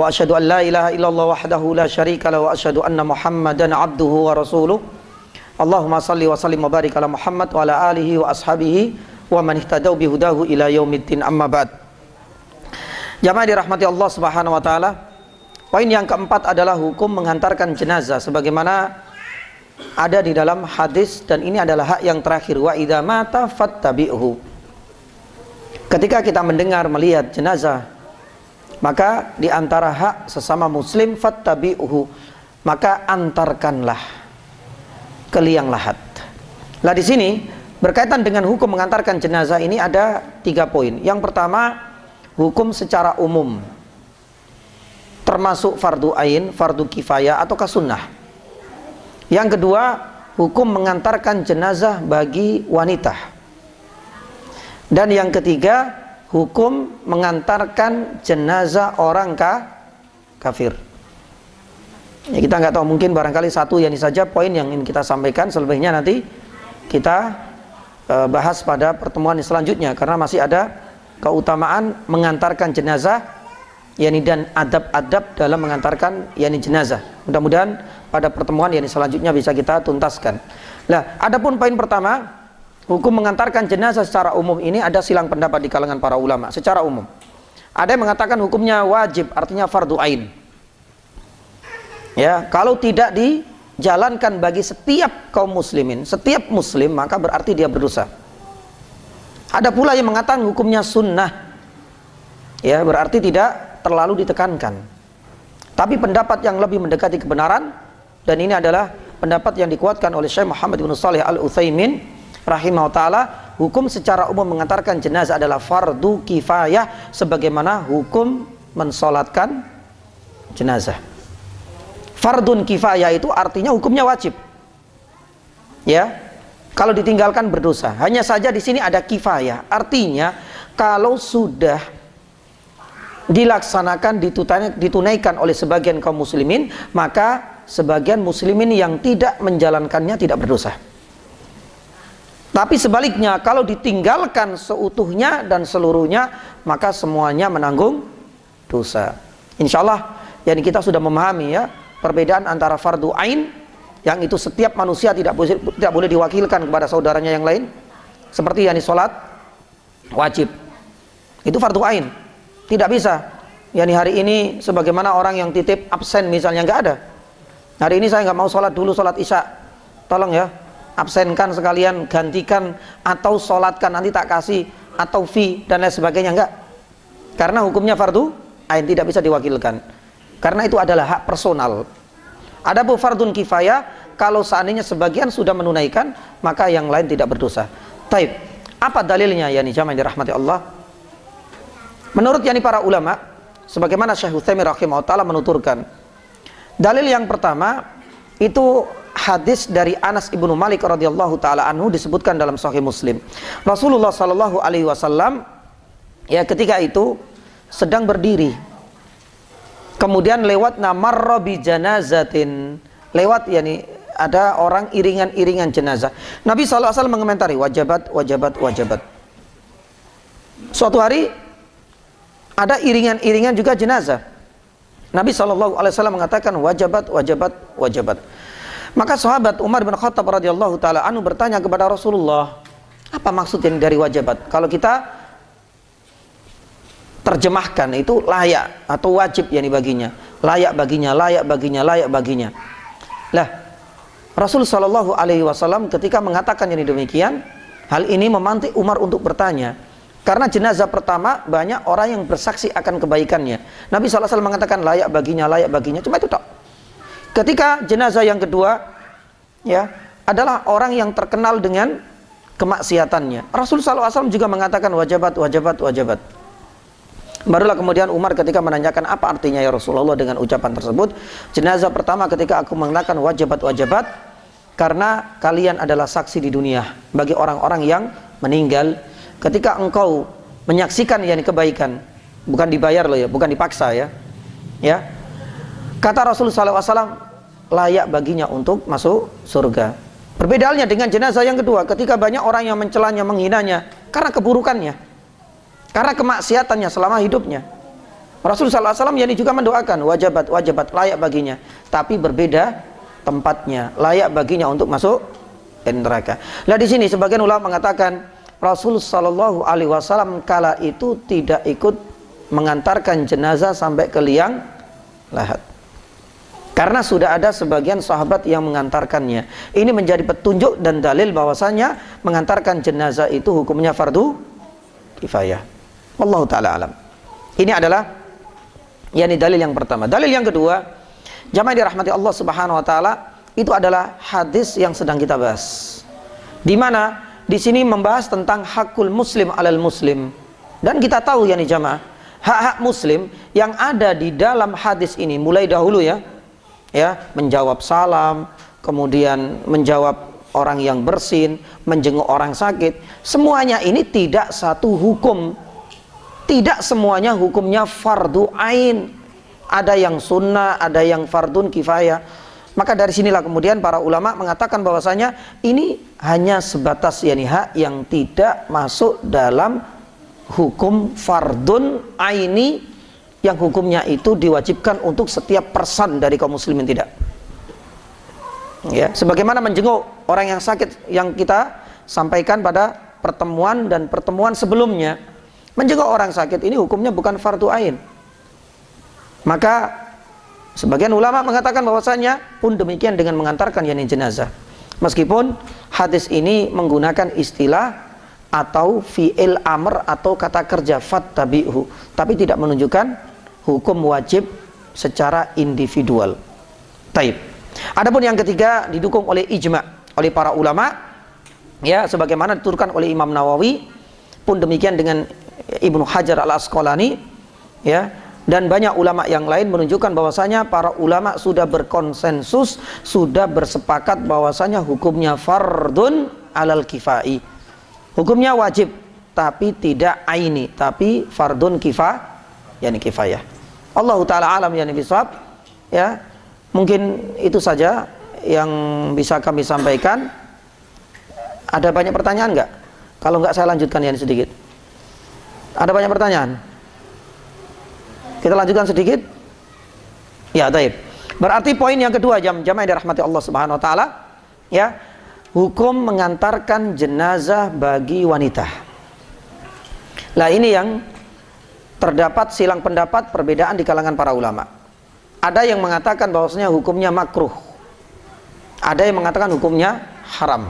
Wa asyhadu an la ilaha illallah wahdahu la syarika lahu wa asyhadu anna Muhammadan abduhu wa rasuluh. Allahumma salli wa sallim wa barik ala Muhammad wa ala alihi wa ashabihi wa man ihtadaw bihudahu ila yaumiddin, amma ba'd. Jamaah dirahmati Allah Subhanahu wa taala. Poin yang keempat adalah hukum menghantarkan jenazah, sebagaimana ada di dalam hadis, dan ini adalah hak yang terakhir, wa idza mata fattabi'hu. Ketika kita mendengar melihat jenazah, maka di antara hak sesama muslim fattabi'uhu, maka antarkanlah ke liang lahat. Lah di sini berkaitan dengan hukum mengantarkan jenazah ini ada 3 poin. Yang pertama, hukum secara umum, termasuk fardu ain, fardu kifayah ataukah sunnah. Yang kedua, hukum mengantarkan jenazah bagi wanita. Dan yang ketiga, hukum mengantarkan jenazah orang kafir. Ya, kita nggak tahu, mungkin barangkali satu ini saja poin yang ingin kita sampaikan, selebihnya nanti kita bahas pada pertemuan selanjutnya, karena masih ada keutamaan mengantarkan jenazah, yakni dan adab-adab dalam mengantarkan yakni jenazah. Mudah-mudahan pada pertemuan yakni selanjutnya bisa kita tuntaskan. Nah, adapun poin pertama, hukum mengantarkan jenazah secara umum ini ada silang pendapat di kalangan para ulama secara umum. Ada yang mengatakan hukumnya wajib, artinya fardu ain. Ya, kalau tidak dijalankan bagi setiap kaum muslimin, setiap muslim, maka berarti dia berdosa. Ada pula yang mengatakan hukumnya sunnah. Ya, berarti tidak terlalu ditekankan. Tapi pendapat yang lebih mendekati kebenaran, dan ini adalah pendapat yang dikuatkan oleh Syekh Muhammad bin Shalih Al-Utsaimin rahimahullah ta'ala, hukum secara umum mengantarkan jenazah adalah fardu kifayah, sebagaimana hukum mensolatkan jenazah. Fardun kifayah itu artinya hukumnya wajib. Ya, kalau ditinggalkan berdosa. Hanya saja di sini ada kifayah, artinya kalau sudah dilaksanakan, ditunaikan oleh sebagian kaum muslimin, maka sebagian muslimin yang tidak menjalankannya tidak berdosa. Tapi sebaliknya, kalau ditinggalkan seutuhnya dan seluruhnya, maka semuanya menanggung dosa. Insya Allah, yani kita sudah memahami ya perbedaan antara fardu ain, yang itu setiap manusia tidak boleh diwakilkan kepada saudaranya yang lain, seperti yani sholat wajib, itu fardu ain, tidak bisa. Yani hari ini sebagaimana orang yang titip absen misalnya, nggak ada. Hari ini saya nggak mau sholat dulu, sholat isya, tolong ya absenkan sekalian, gantikan atau sholatkan nanti tak kasih, atau fee dan lain sebagainya, enggak. Karena hukumnya fardu ain, tidak bisa diwakilkan. Karena itu adalah hak personal. Adapun fardun kifayah, kalau seandainya sebagian sudah menunaikan, maka yang lain tidak berdosa. Taib. Apa dalilnya yani jamaah yang dirahmati Allah? Menurut yani para ulama, sebagaimana Syekh Utsaimin rahimahullah taala menuturkan, dalil yang pertama itu hadis dari Anas ibnu Malik radhiyallahu taala anhu, disebutkan dalam Sahih Muslim. Rasulullah sallallahu alaihi wasallam ya ketika itu sedang berdiri, kemudian lewat marra bi janazatin, lewat yani ada orang iringan-iringan jenazah. Nabi sallallahu alaihi wasallam mengomentari wajabat wajabat wajabat. Suatu hari ada iringan-iringan juga jenazah. Nabi sallallahu alaihi wasallam mengatakan wajabat wajabat wajabat. Maka sahabat Umar bin Khattab radhiyallahu taala anhu bertanya kepada Rasulullah, apa maksud yang dari wajabat? Kalau kita terjemahkan itu layak atau wajib yani baginya, layak baginya, layak baginya, layak baginya. Lah, Rasul sallallahu alaihi wasallam ketika mengatakan yang demikian, hal ini memantik Umar untuk bertanya. Karena jenazah pertama banyak orang yang bersaksi akan kebaikannya. Nabi sallallahu alaihi wasallam mengatakan layak baginya, cuma itu tok. Ketika jenazah yang kedua ya adalah orang yang terkenal dengan kemaksiatannya, Rasul sallallahu alaihi wasallam juga mengatakan wajabat wajabat wajabat. Barulah kemudian Umar ketika menanyakan apa artinya ya Rasulullah dengan ucapan tersebut. Jenazah pertama ketika aku mengatakan wajabat wajabat, karena kalian adalah saksi di dunia bagi orang-orang yang meninggal. Ketika engkau menyaksikan yani kebaikan, bukan dibayar loh ya, bukan dipaksa ya. Ya. Kata Rasulullah SAW, layak baginya untuk masuk surga. Perbedaannya dengan jenazah yang kedua, ketika banyak orang yang mencelanya, menghinanya karena keburukannya, karena kemaksiatannya selama hidupnya. Rasulullah SAW yani juga mendoakan wajabat wajabat, layak baginya, tapi berbeda tempatnya, layak baginya untuk masuk neraka. Nah di sini sebagian ulama mengatakan Rasulullah Shallallahu Alaihi Wasallam kala itu tidak ikut mengantarkan jenazah sampai ke liang lahat. Karena sudah ada sebagian sahabat yang mengantarkannya. Ini menjadi petunjuk dan dalil bahwasanya mengantarkan jenazah itu hukumnya fardu kifayah. Wallahu taala alam. Ini adalah dalil yang pertama. Dalil yang kedua, jamaah dirahmati Allah Subhanahu wa taala, itu adalah hadis yang sedang kita bahas. Di mana di sini membahas tentang hakul muslim alal muslim. Dan kita tahu jamaah, hak-hak muslim yang ada di dalam hadis ini mulai dahulu menjawab salam, kemudian menjawab orang yang bersin, menjenguk orang sakit, semuanya ini tidak satu hukum. Tidak semuanya hukumnya fardu ain. Ada yang sunnah, ada yang fardun kifayah. Maka dari sinilah kemudian para ulama mengatakan bahwasanya ini hanya sebatas hak yang tidak masuk dalam hukum fardun aini, yang hukumnya itu diwajibkan untuk setiap person dari kaum muslimin, tidak. Ya, sebagaimana menjenguk orang yang sakit yang kita sampaikan pada pertemuan dan pertemuan sebelumnya. Menjenguk orang sakit ini hukumnya bukan fardu ain. Maka sebagian ulama mengatakan bahwasanya pun demikian dengan mengantarkan jenazah. Meskipun hadis ini menggunakan istilah atau fi'il amr atau kata kerja fattabi'hu, tapi tidak menunjukkan hukum wajib secara individual. Taib. Adapun yang ketiga didukung oleh ijma' oleh para ulama, sebagaimana diturunkan oleh Imam Nawawi, pun demikian dengan Ibnu Hajar al-Asqalani, dan banyak ulama yang lain menunjukkan bahwasanya para ulama sudah berkonsensus, sudah bersepakat bahwasanya hukumnya fardun alal kifai. Hukumnya wajib tapi tidak aini, tapi fardun kifayah. Allahu taala alam bisawab. Mungkin itu saja yang bisa kami sampaikan. Ada banyak pertanyaan enggak? Kalau enggak saya lanjutkan sedikit. Ada banyak pertanyaan? Kita lanjutkan sedikit. Ya, taib. Berarti poin yang kedua, jamaah yang dirahmati Allah Subhanahu wa taala, hukum mengantarkan jenazah bagi wanita. Lah ini yang terdapat silang pendapat, perbedaan di kalangan para ulama. Ada yang mengatakan bahwasanya hukumnya makruh. Ada yang mengatakan hukumnya haram.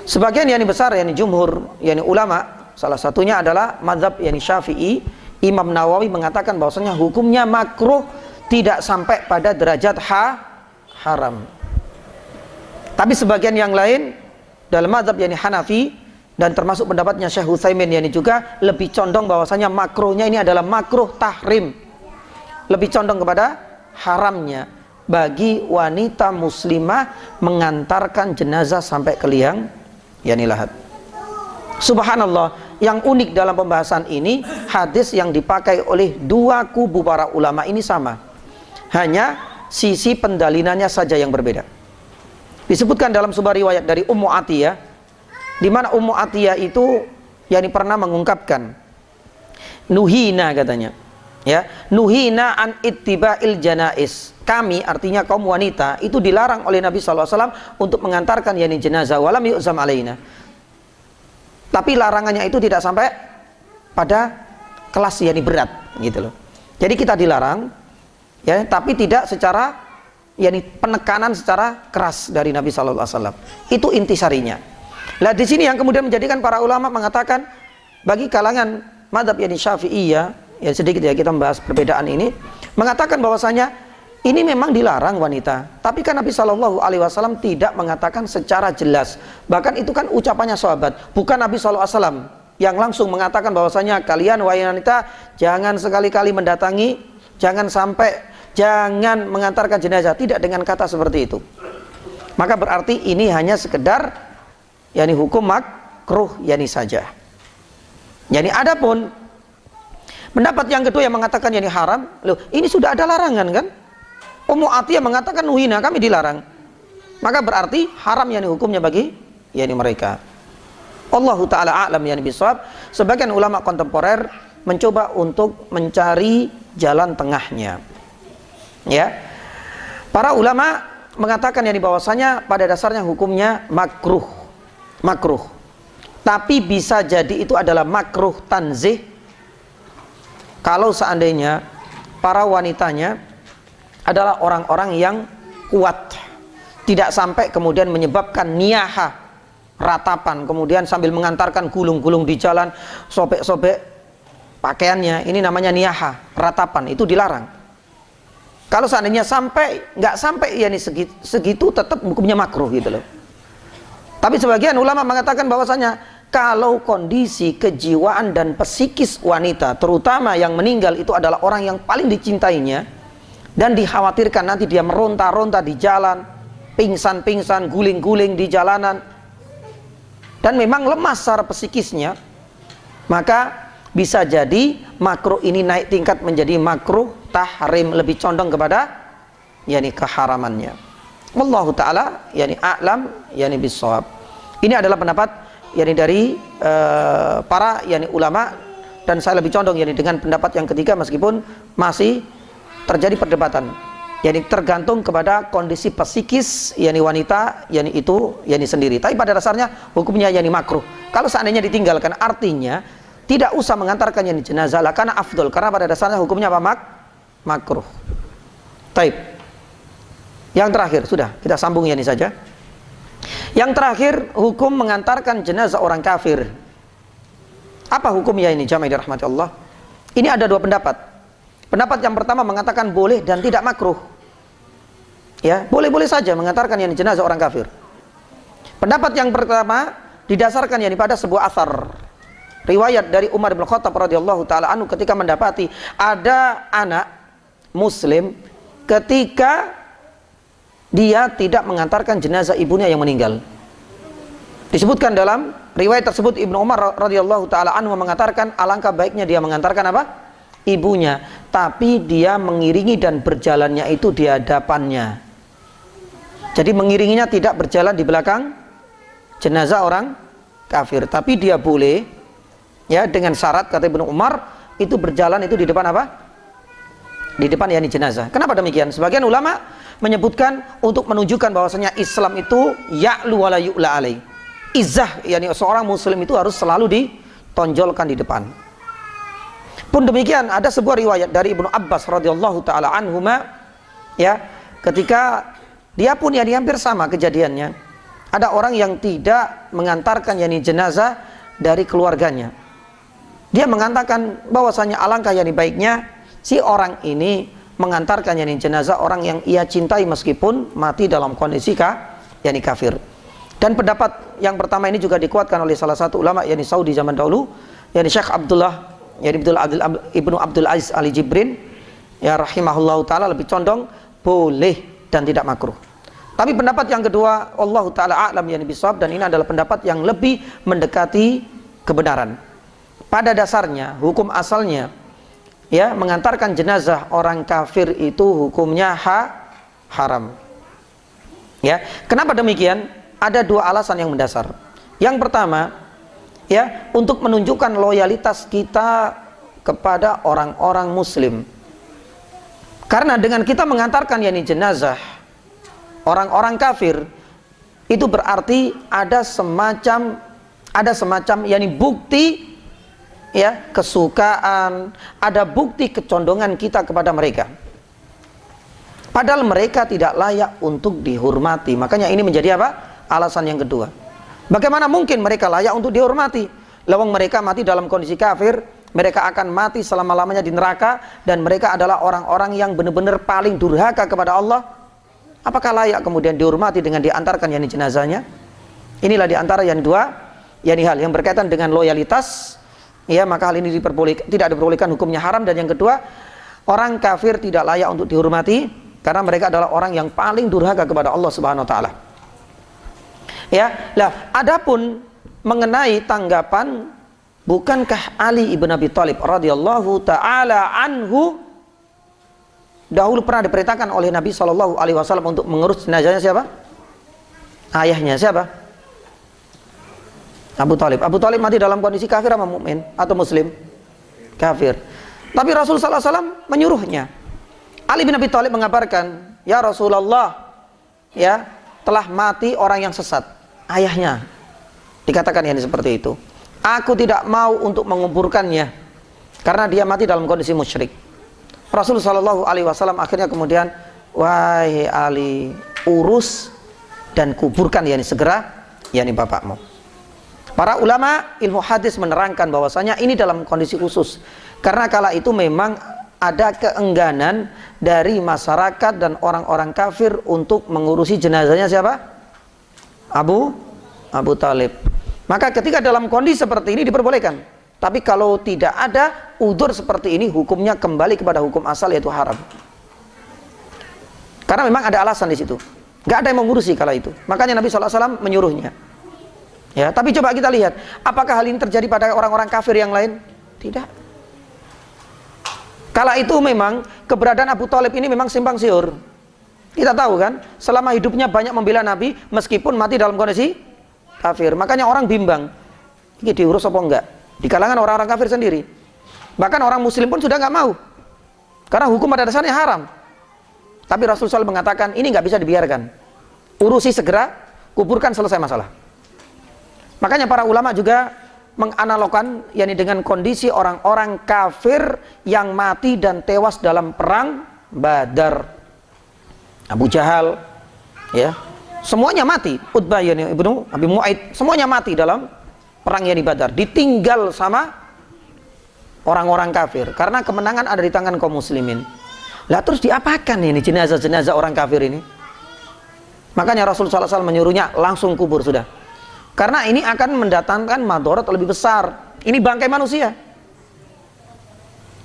Sebagian besar jumhur ulama, salah satunya adalah mazhab Syafi'i, Imam Nawawi mengatakan bahwasanya hukumnya makruh, tidak sampai pada derajat haram. Tapi sebagian yang lain dalam mazhab Hanafi dan termasuk pendapatnya Syekh Utsaimin juga lebih condong bahwasanya makruhnya ini adalah makruh tahrim. Lebih condong kepada haramnya bagi wanita muslimah mengantarkan jenazah sampai ke liang lahat. Subhanallah, yang unik dalam pembahasan ini, hadis yang dipakai oleh dua kubu para ulama ini sama. Hanya sisi pendalinannya saja yang berbeda. Disebutkan dalam sebuah riwayat dari Ummu Atiyah, di mana Ummu Atiyah itu pernah mengungkapkan, nuhina katanya, nuhina an ittiba'il janais. Kami, artinya kaum wanita, itu dilarang oleh Nabi SAW untuk mengantarkan jenazah, walam yu'zam alaina. Tapi larangannya itu tidak sampai pada kelas berat gitu loh. Jadi kita dilarang, tapi tidak secara penekanan secara keras dari Nabi SAW. Itu intisarinya. Nah di sini yang kemudian menjadikan para ulama mengatakan bagi kalangan mazhab Syafi'iyah, sedikit kita membahas perbedaan ini, mengatakan bahwasanya ini memang dilarang wanita, tapi kan Nabi SAW tidak mengatakan secara jelas. Bahkan itu kan ucapannya sahabat, bukan Nabi SAW yang langsung mengatakan bahwasanya kalian wahai wanita jangan sekali-kali mendatangi, jangan mengantarkan jenazah. Tidak dengan kata seperti itu. Maka berarti ini hanya sekedar hukum makruh saja. Adapun pendapat yang kedua yang mengatakan haram, loh ini sudah ada larangan kan? Ummu Atiyah mengatakan nuhina, kami dilarang. Maka berarti haram hukumnya bagi mereka. Allahu taala a'lam bisawab. Sebagian ulama kontemporer mencoba untuk mencari jalan tengahnya. Para ulama mengatakan bahwasanya pada dasarnya hukumnya makruh. Tapi bisa jadi itu adalah makruh tanzih kalau seandainya para wanitanya adalah orang-orang yang kuat, tidak sampai kemudian menyebabkan niyaha, ratapan, kemudian sambil mengantarkan gulung-gulung di jalan, sobek-sobek pakaiannya. Ini namanya niyaha, ratapan, itu dilarang. Kalau seandainya nggak sampai yakni segitu, tetap hukumnya makruh gitu loh. Tapi sebagian ulama mengatakan bahwasanya kalau kondisi kejiwaan dan psikis wanita, terutama yang meninggal itu adalah orang yang paling dicintainya, dan dikhawatirkan nanti dia meronta-ronta di jalan, pingsan-pingsan, guling-guling di jalanan, dan memang lemah secara psikisnya, maka bisa jadi makruh ini naik tingkat menjadi makruh tahrim, lebih condong kepada yakni keharamannya. Wallahu ta'ala yani a'lam yani bissawab. Ini adalah pendapat yakni dari para yakni ulama, dan saya lebih condong yakni dengan pendapat yang ketiga, meskipun masih terjadi perdebatan. Yani tergantung kepada kondisi psikis yakni wanita yakni itu yakni sendiri. Tapi pada dasarnya hukumnya yakni makruh. Kalau seandainya ditinggalkan, artinya tidak usah mengantarkan yakni jenazah lah, karena afdol, karena pada dasarnya hukumnya apa? Makruh. Taib. Yang terakhir, sudah kita sambung ini saja. Yang terakhir, hukum mengantarkan jenazah orang kafir. Apa hukumnya ini, jamaah dirahmati Allah? Ini ada dua pendapat. Pendapat yang pertama mengatakan boleh dan tidak makruh. Ya, boleh-boleh saja mengantarkan yang jenazah orang kafir. Pendapat yang pertama didasarkan yakni pada sebuah athar, riwayat dari Umar bin Khattab radhiyallahu taala anhu, ketika mendapati ada anak muslim ketika dia tidak mengantarkan jenazah ibunya yang meninggal. Disebutkan dalam riwayat tersebut, Ibnu Umar radhiyallahu taala anhu mengatakan, alangkah baiknya dia mengantarkan apa? Ibunya, tapi dia mengiringi dan berjalannya itu di hadapannya. Jadi mengiringinya tidak berjalan di belakang jenazah orang kafir, tapi dia boleh ya dengan syarat, kata Ibnu Umar, itu berjalan itu di depan apa? Di depan yakni jenazah. Kenapa demikian? Sebagian ulama menyebutkan untuk menunjukkan bahwasanya Islam itu ya'lu wa la yu'la alaih. Izzah, yakni seorang muslim itu harus selalu ditonjolkan di depan. Pun demikian ada sebuah riwayat dari Ibnu Abbas radhiyallahu taala anhuma, ya, ketika dia pun yakni hampir sama kejadiannya. Ada orang yang tidak mengantarkan yakni jenazah dari keluarganya. Dia mengatakan bahwasanya alangkah yakni baiknya si orang ini mengantarkan yakni jenazah orang yang ia cintai meskipun mati dalam kondisi yakni kafir. Dan pendapat yang pertama ini juga dikuatkan oleh salah satu ulama yakni Saudi zaman dahulu, yakni Syekh Abdullah yakni Ibnu Abdul Aziz Ali Jibrin ya rahimahullahu taala, lebih condong boleh dan tidak makruh. Tapi pendapat yang kedua, Allah taala a'lam yakni bisawab, dan ini adalah pendapat yang lebih mendekati kebenaran. Pada dasarnya hukum asalnya ya mengantarkan jenazah orang kafir itu hukumnya haram. Ya, kenapa demikian? Ada dua alasan yang mendasar. Yang pertama, ya, untuk menunjukkan loyalitas kita kepada orang-orang muslim. Karena dengan kita mengantarkan yakni jenazah orang-orang kafir, itu berarti ada semacam yakni bukti ya kesukaan, ada bukti kecondongan kita kepada mereka. Padahal mereka tidak layak untuk dihormati. Makanya ini menjadi apa? Alasan yang kedua. Bagaimana mungkin mereka layak untuk dihormati? Lawang mereka mati dalam kondisi kafir, mereka akan mati selama-lamanya di neraka, dan mereka adalah orang-orang yang benar-benar paling durhaka kepada Allah. Apakah layak kemudian dihormati dengan diantarkan yakni jenazahnya? Inilah diantara yang dua yakni hal yang berkaitan dengan loyalitas. Ya, maka hal ini tidak diperbolehkan, hukumnya haram. Dan yang kedua, orang kafir tidak layak untuk dihormati karena mereka adalah orang yang paling durhaka kepada Allah Subhanahu wa taala. Ya, lah adapun mengenai tanggapan, bukankah Ali ibn Abi Thalib radhiyallahu taala anhu dahulu pernah diperintahkan oleh Nabi Shallallahu alaihi wasallam untuk mengurus jenazahnya siapa? Ayahnya siapa? Abu Thalib. Abu Thalib mati dalam kondisi kafir sama mukmin atau muslim? Kafir. Tapi Rasul sallallahu alaihi wasallam menyuruhnya. Ali bin Abi Thalib mengabarkan, "Ya Rasulullah, ya, telah mati orang yang sesat." Ayahnya dikatakan yang seperti itu. "Aku tidak mau untuk menguburkannya karena dia mati dalam kondisi musyrik." Rasul sallallahu alaihi wasallam akhirnya kemudian wahai Ali, urus dan kuburkan yakni segera yakni bapakmu. Para ulama ilmu hadis menerangkan bahwasanya ini dalam kondisi khusus, karena kala itu memang ada keengganan dari masyarakat dan orang-orang kafir untuk mengurusi jenazahnya siapa? Abu Thalib. Maka ketika dalam kondisi seperti ini diperbolehkan. Tapi kalau tidak ada udzur seperti ini, hukumnya kembali kepada hukum asal, yaitu haram. Karena memang ada alasan di situ. Gak ada yang mengurusi kala itu. Makanya Nabi SAW menyuruhnya. Ya, tapi coba kita lihat, apakah hal ini terjadi pada orang-orang kafir yang lain? Tidak. Kala itu memang keberadaan Abu Thalib ini memang simpang siur. Kita tahu kan, selama hidupnya banyak membela Nabi meskipun mati dalam kondisi kafir. Makanya orang bimbang, ini diurus apa enggak? Di kalangan orang-orang kafir sendiri. Bahkan orang muslim pun sudah nggak mau, karena hukum pada dasarnya haram. Tapi Rasulullah SAW mengatakan ini nggak bisa dibiarkan, urusi segera, kuburkan, selesai masalah. Makanya para ulama juga menganalogkan yakni dengan kondisi orang-orang kafir yang mati dan tewas dalam perang Badar. Abu Jahal, ya, semuanya mati. Utbah yakni ibnu Abi Mu'aid, semuanya mati dalam perang yakni Badar, ditinggal sama orang-orang kafir karena kemenangan ada di tangan kaum muslimin. Lah terus diapakan ini jenazah-jenazah orang kafir ini? Makanya Rasulullah SAW menyuruhnya langsung kubur sudah, karena ini akan mendatangkan madarat lebih besar. Ini bangkai manusia.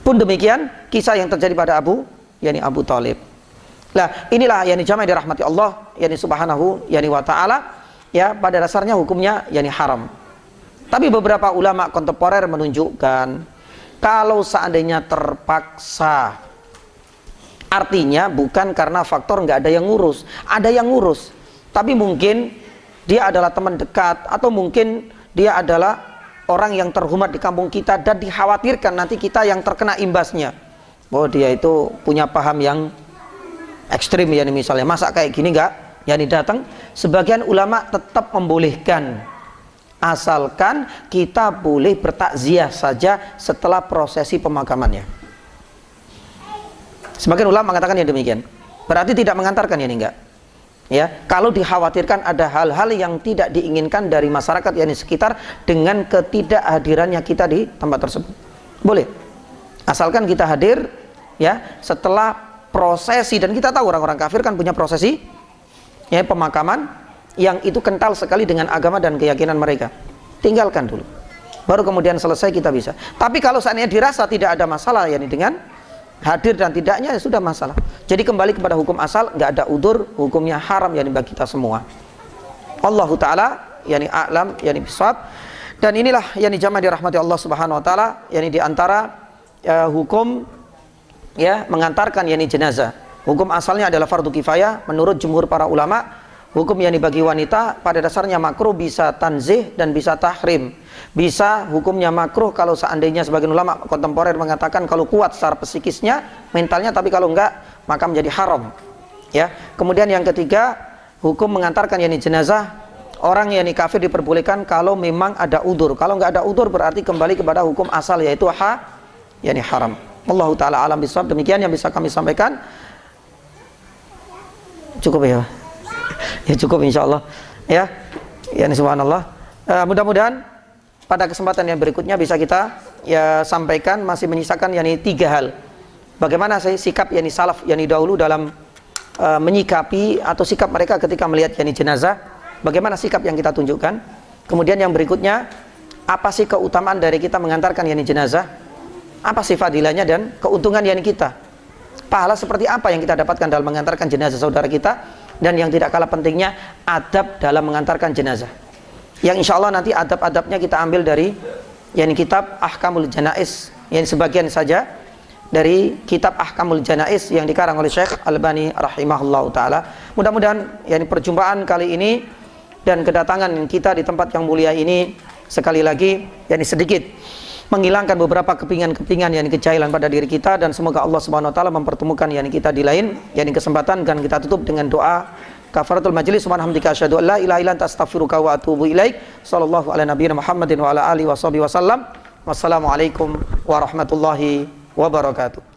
Pun demikian kisah yang terjadi pada Abu Thalib. Lah inilah yang jamaah dirahmati Allah subhanahu wa ta'ala, ya, pada dasarnya hukumnya haram. Tapi beberapa ulama kontemporer menunjukkan kalau seandainya terpaksa, artinya bukan karena faktor nggak ada yang ngurus, ada yang ngurus, tapi mungkin dia adalah teman dekat, atau mungkin dia adalah orang yang terhormat di kampung kita dan dikhawatirkan nanti kita yang terkena imbasnya. Oh, dia itu punya paham yang ekstrim, ya, misalnya masa kayak gini nggak datang. Sebagian ulama tetap membolehkan, asalkan kita boleh bertakziah saja setelah prosesi pemakamannya. Sebagian ulama mengatakan yang demikian. Berarti tidak mengantarkan, enggak. Ya, kalau dikhawatirkan ada hal-hal yang tidak diinginkan dari masyarakat sekitar dengan ketidakhadirannya kita di tempat tersebut. Boleh. Asalkan kita hadir, ya, setelah prosesi. Dan kita tahu orang-orang kafir kan punya prosesi, ya, pemakaman yang itu kental sekali dengan agama dan keyakinan mereka. Tinggalkan dulu, baru kemudian selesai kita bisa. Tapi kalau seandainya dirasa tidak ada masalah dengan hadir dan tidaknya, ya sudah masalah. Jadi kembali kepada hukum asal, nggak ada udzur, hukumnya haram bagi kita semua. Allahu ta'ala a'lam bisawab. Dan inilah jamaah dirahmati Allah subhanahu wa ta'ala, di antara hukum, ya, mengantarkan jenazah. Hukum asalnya adalah fardu kifayah menurut jumhur para ulama. Hukum bagi wanita pada dasarnya makruh, bisa tanzih dan bisa tahrim. Bisa hukumnya makruh kalau seandainya sebagian ulama kontemporer mengatakan kalau kuat secara psikisnya, mentalnya, tapi kalau enggak maka menjadi haram. Ya. Kemudian yang ketiga, hukum mengantarkan jenazah orang kafir diperbolehkan kalau memang ada udzur. Kalau enggak ada udzur berarti kembali kepada hukum asal, yaitu haram. Wallahu taala alam bisawab. Demikian yang bisa kami sampaikan. Cukup, ya. Ya cukup insyaallah, ya. Subhanallah. Mudah-mudahan pada kesempatan yang berikutnya bisa kita sampaikan, masih menyisakan 3 hal. Bagaimana sikap salaf dahulu dalam menyikapi atau sikap mereka ketika melihat jenazah. Bagaimana sikap yang kita tunjukkan. Kemudian yang berikutnya, apa sih keutamaan dari kita mengantarkan jenazah? Apa sih fadilahnya dan keuntungan kita? Pahala seperti apa yang kita dapatkan dalam mengantarkan jenazah saudara kita? Dan yang tidak kalah pentingnya, adab dalam mengantarkan jenazah, yang insya Allah nanti adab-adabnya kita ambil dari kitab Ahkamul Janaiz, sebagian saja dari kitab Ahkamul Janaiz yang dikarang oleh Syekh Albani rahimahullahu taala. Mudah-mudahan perjumpaan kali ini dan kedatangan kita di tempat yang mulia ini sekali lagi sedikit menghilangkan beberapa kepingan-kepingan kejahilan pada diri kita, dan semoga Allah Subhanahu wa taala mempertemukan kita di lain kesempatan. Dan kita tutup dengan doa kafaratul majlis. Subhanallah, asyhadu an la ilaha illa anta astaghfiruka wa atubu ilaik. Sallallahu ala nabiyina Muhammadin wa ala alihi wasallam. Wassalamualaikum warahmatullahi wabarakatuh.